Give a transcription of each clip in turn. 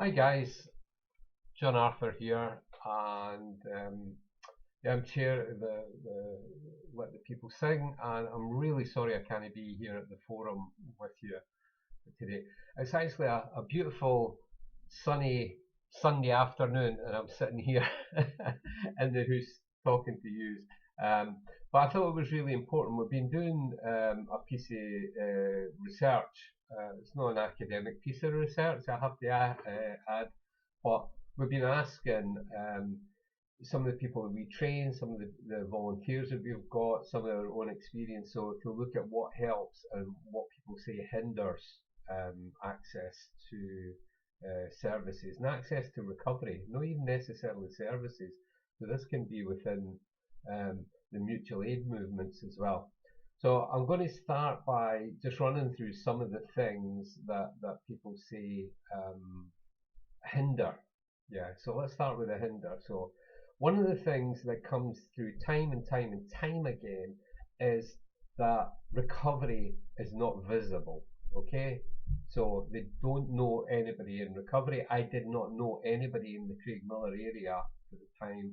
Hi guys, John Arthur here, and yeah, I'm chair of the Let the People Sing, and I'm really sorry I can't be here at the forum with you today. It's actually a beautiful sunny Sunday afternoon, and I'm sitting here in the house talking to you. Um, but I thought it was really important. We've been doing a piece of research. It's not an academic piece of research, I have to add, but we've been asking some of the people that we train, some of the volunteers that we've got, some of our own experience, so to look at what helps and what people say hinders access to services and access to recovery, not even necessarily services. So this can be within the mutual aid movements as well. So I'm going to start by just running through some of the things that people say hinder. Yeah, so let's start with a hinder. So one of the things that comes through time and time and time again is that recovery is not visible. Okay, so they don't know anybody in recovery. I did not know anybody in the Craigmillar area at the time.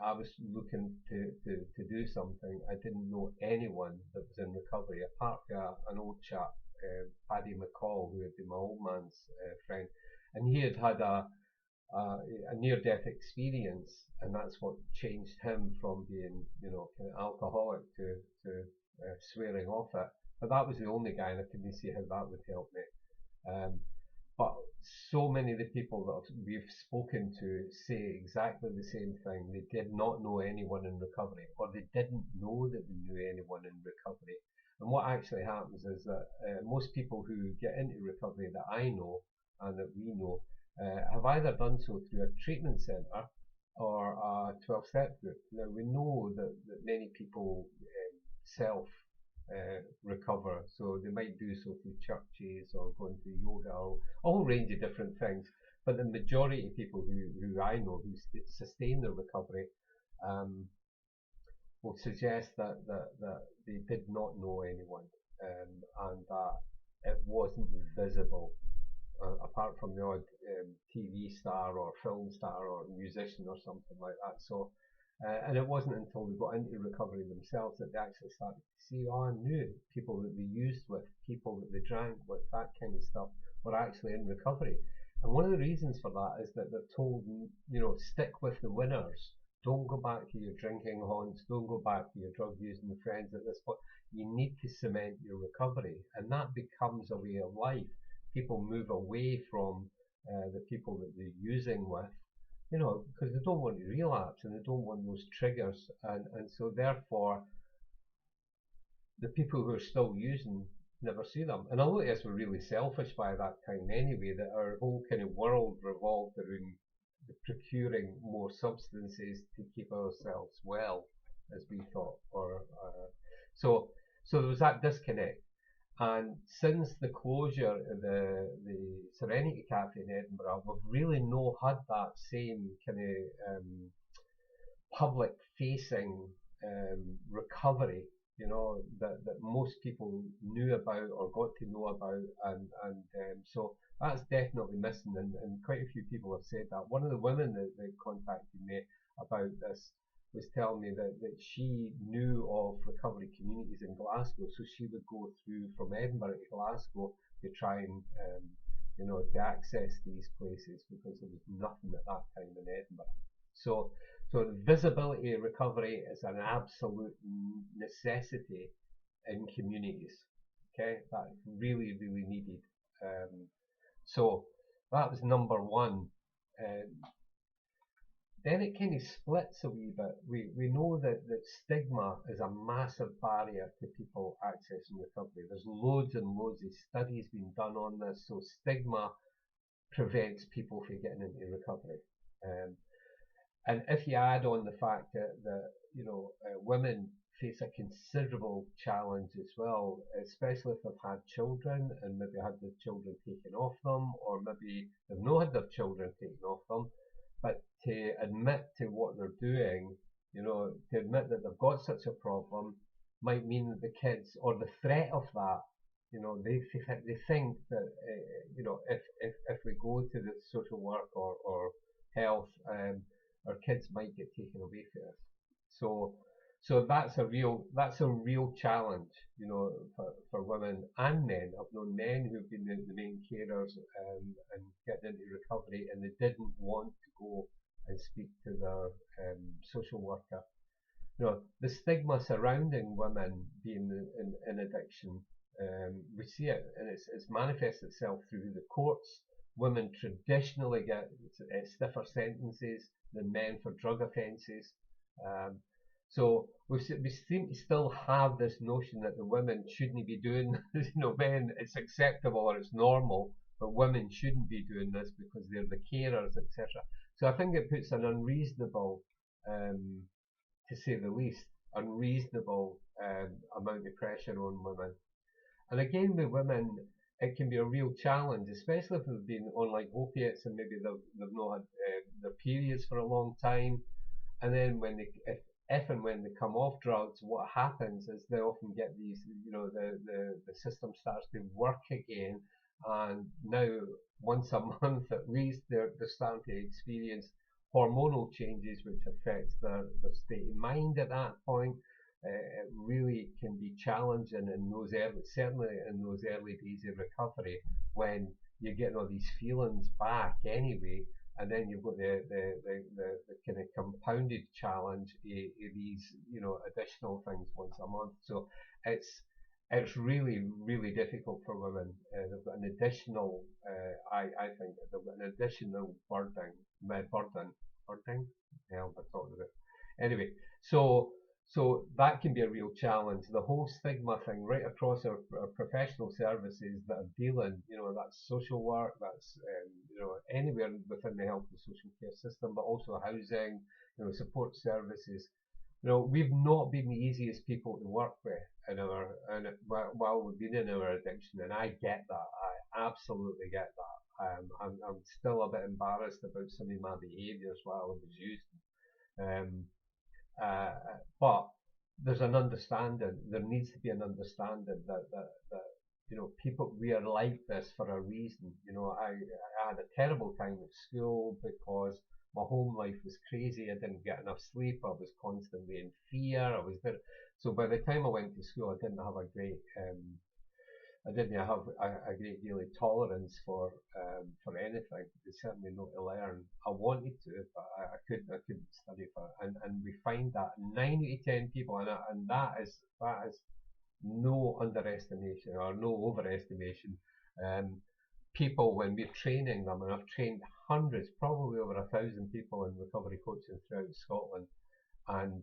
I was looking to do something. I didn't know anyone that was in recovery apart from an old chap, Paddy McCall, who had been my old man's friend, and he had had a near-death experience, and that's what changed him from being, kind of alcoholic to swearing off it. But that was the only guy, and I couldn't see how that would help me. But so many of the people that we've spoken to say exactly the same thing. They did not know anyone in recovery, or they didn't know that they knew anyone in recovery. And what actually happens is that most people who get into recovery that I know and that we know have either done so through a treatment centre or a 12-step group. Now we know that many people self recover, so they might do so through churches or going to yoga or a whole range of different things. But the majority of people who I know who sustain their recovery will suggest that they did not know anyone, and that it wasn't visible apart from the odd TV star or film star or musician or something like that. So, and it wasn't until they got into recovery themselves that they actually started to see, oh, I knew people that they used with, people that they drank with, that kind of stuff, were actually in recovery. And one of the reasons for that is that they're told, stick with the winners. Don't go back to your drinking haunts. Don't go back to your drug using friends at this point. You need to cement your recovery, and that becomes a way of life. People move away from the people that they're using with, because they don't want to relapse and they don't want those triggers, and so therefore the people who are still using never see them. And a lot of us were really selfish by that time anyway, that our whole kind of world revolved around procuring more substances to keep ourselves well, as we thought, or so there was that disconnect. And since the closure of the Serenity Cafe in Edinburgh, we've really not had that same kind of public facing recovery, that most people knew about or got to know about, and so that's definitely missing, and quite a few people have said that. One of the women that contacted me about this was telling me that she knew of recovery communities in Glasgow, so she would go through from Edinburgh to Glasgow to try and to access these places, because there was nothing at that time in Edinburgh. So the visibility of recovery is an absolute necessity in communities. Okay, that's really, really needed. So that was number one. Then it kind of splits a wee bit. We know that stigma is a massive barrier to people accessing recovery. There's loads and loads of studies being done on this. So stigma prevents people from getting into recovery. And if you add on the fact that women face a considerable challenge as well, especially if they've had children and maybe had their children taken off them, or maybe they've not had their children taken off them, but to admit to what they're doing, to admit that they've got such a problem, might mean that the kids, or the threat of that, they think that if we go to the social work or health, our kids might get taken away from us. So that's a real challenge, for women and men. I've known men who've been the main carers, and getting into recovery, and they didn't want to go and speak to their social worker. The stigma surrounding women being in addiction, we see it, and it's manifests itself through the courts. Women traditionally get stiffer sentences than men for drug offences. Um, so we seem to still have this notion that the women shouldn't be doing, men, it's acceptable or it's normal, but women shouldn't be doing this because they're the carers, etc. So I think it puts an unreasonable, to say the least, unreasonable amount of pressure on women. And again, with women, it can be a real challenge, especially if they've been on like opiates and maybe they've not had their periods for a long time. And then when if and when they come off drugs, what happens is they often get these, the system starts to work again, and now once a month at least they're starting to experience hormonal changes which affects their state of mind at that point. It really can be challenging in those certainly in those early days of recovery, when you're getting all these feelings back anyway, and then you've got the kind of compounded challenge of these, additional things once a month. So it's really difficult for women. They've got an additional, I think they've got an additional burden. Yeah, we're talking about. Anyway, so that can be a real challenge. The whole stigma thing right across our professional services that are dealing, that's social work, that's anywhere within the health and social care system, but also housing, support services. We've not been the easiest people to work with while we've been in our addiction, and I get that. I absolutely get that. I'm still a bit embarrassed about some of my behaviours while I was using. But there's an understanding. There needs to be an understanding that people, we are like this for a reason. I had a terrible time at school because my home life was crazy. I didn't get enough sleep. I was constantly in fear. So by the time I went to school, I didn't have a great deal of tolerance for anything. There's certainly not to learn. I wanted to, but I couldn't study for it. And we find that 9 out of 10 people, and that is no underestimation or no overestimation. People, when we're training them, and I've trained hundreds, probably over 1,000 people in recovery coaching throughout Scotland, and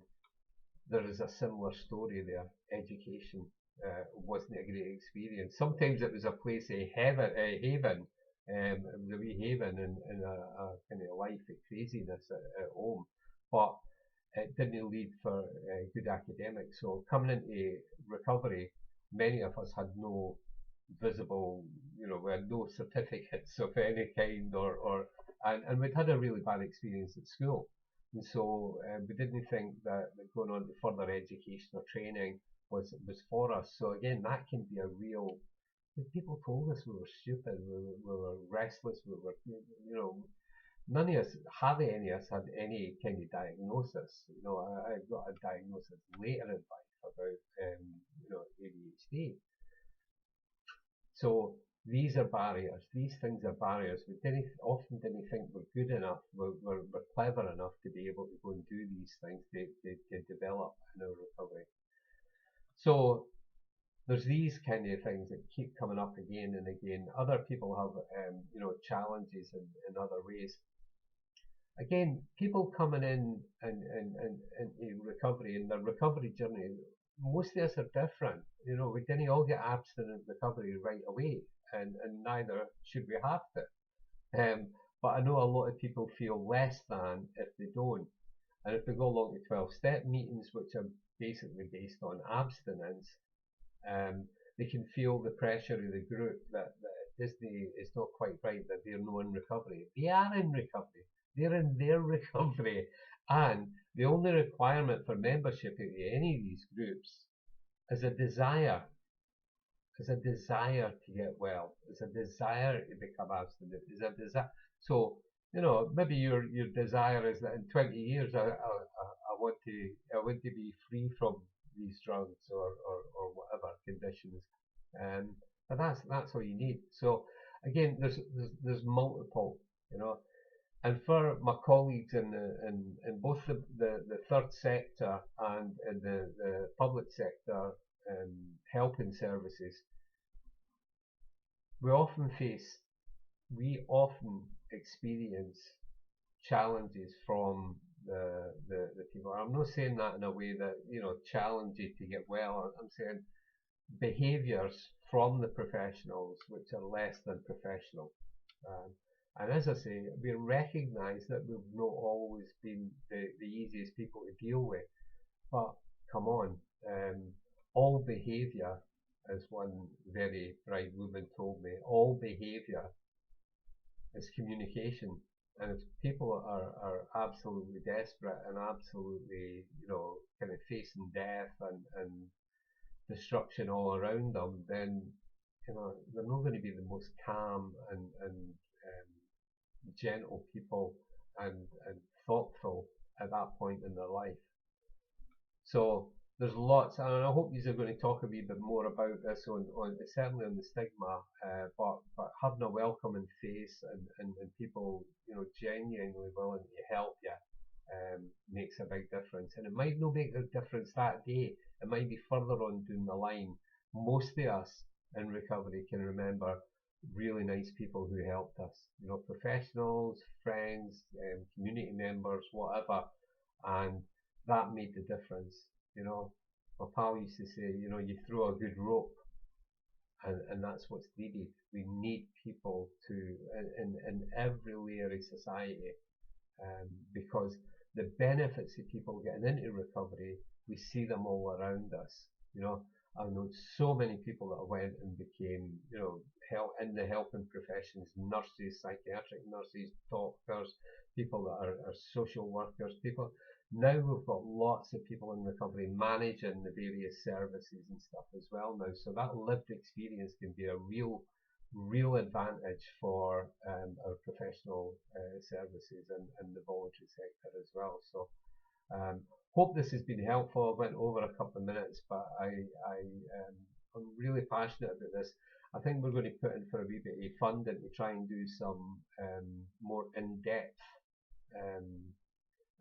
there is a similar story there. Education wasn't a great experience. Sometimes it was a place of haven. It was a wee haven in a kind of life of craziness at home, but it didn't lead for good academics. So coming into recovery, many of us had no visible, we had no certificates of any kind, and we'd had a really bad experience at school. And so we didn't think that going on to further education or training was for us. So again, that can be a real. People told us we were stupid, we were restless, we were, none of us, hardly any of us had any kind of diagnosis. I got a diagnosis later in life about, ADHD. So these are barriers. These things are barriers. We often didn't think we're good enough, we're clever enough to be able to go and do these things to develop in our recovery. So there's these kind of things that keep coming up again and again. Other people have, challenges in other ways. Again, people coming in recovery, and their recovery journey, most of us are different. We didn't all get abstinent recovery right away, and neither should we have to. But I know a lot of people feel less than if they don't. And if they go along to 12-step meetings, which are basically based on abstinence, they can feel the pressure of the group that Disney is not quite right, that they're not in recovery. They are in recovery. They're in their recovery. And the only requirement for membership in any of these groups is a desire There's a desire to get well. There's a desire to become abstinent. There's a desire. So, maybe your desire is that in 20 years I want to be free from these drugs or whatever conditions. But that's all you need. So again, there's multiple, you know. And for my colleagues in both the third sector and in the public sector helping services, we often face, we often experience challenges from the people. I'm not saying that in a way that, challenge you to get well. I'm saying behaviours from the professionals which are less than professional. Um, and as I say, we recognise that we've not always been the easiest people to deal with. But come on, all behaviour, as one very bright woman told me, all behaviour is communication. And if people are absolutely desperate and absolutely, kind of facing death and destruction all around them, then, they're not going to be the most calm and gentle people and thoughtful at that point in their life. So there's lots, and I hope you are going to talk a wee bit more about this on certainly on the stigma, but having a welcoming face and people, genuinely willing to help you makes a big difference. And it might not make a difference that day. It might be further on down the line. Most of us in recovery can remember really nice people who helped us, professionals, friends, community members, whatever, and that made the difference. My pal used to say, you throw a good rope, and that's what's needed. We need people to in every layer of society, because the benefits of people getting into recovery, we see them all around us. I know so many people that went and became, help in the helping professions, nurses, psychiatric nurses, doctors, people that are social workers, people. Now we've got lots of people in recovery managing the various services and stuff as well now. So that lived experience can be a real advantage for our professional services and the voluntary sector as well. So hope this has been helpful. I went over a couple of minutes, but I'm really passionate about this. I think we're going to put in for a wee bit of funding to try and do some more in-depth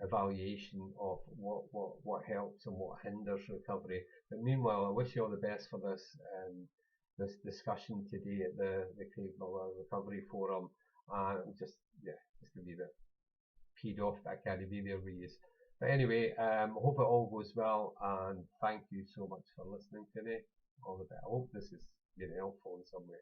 evaluation of what helps and what hinders recovery. But meanwhile, I wish you all the best for this discussion today at the Craigmillar Recovery Forum. Just a wee bit peed off that I can't be there with you. But anyway, I hope it all goes well, and thank you so much for listening to me. All the best. I hope this has been helpful in some way.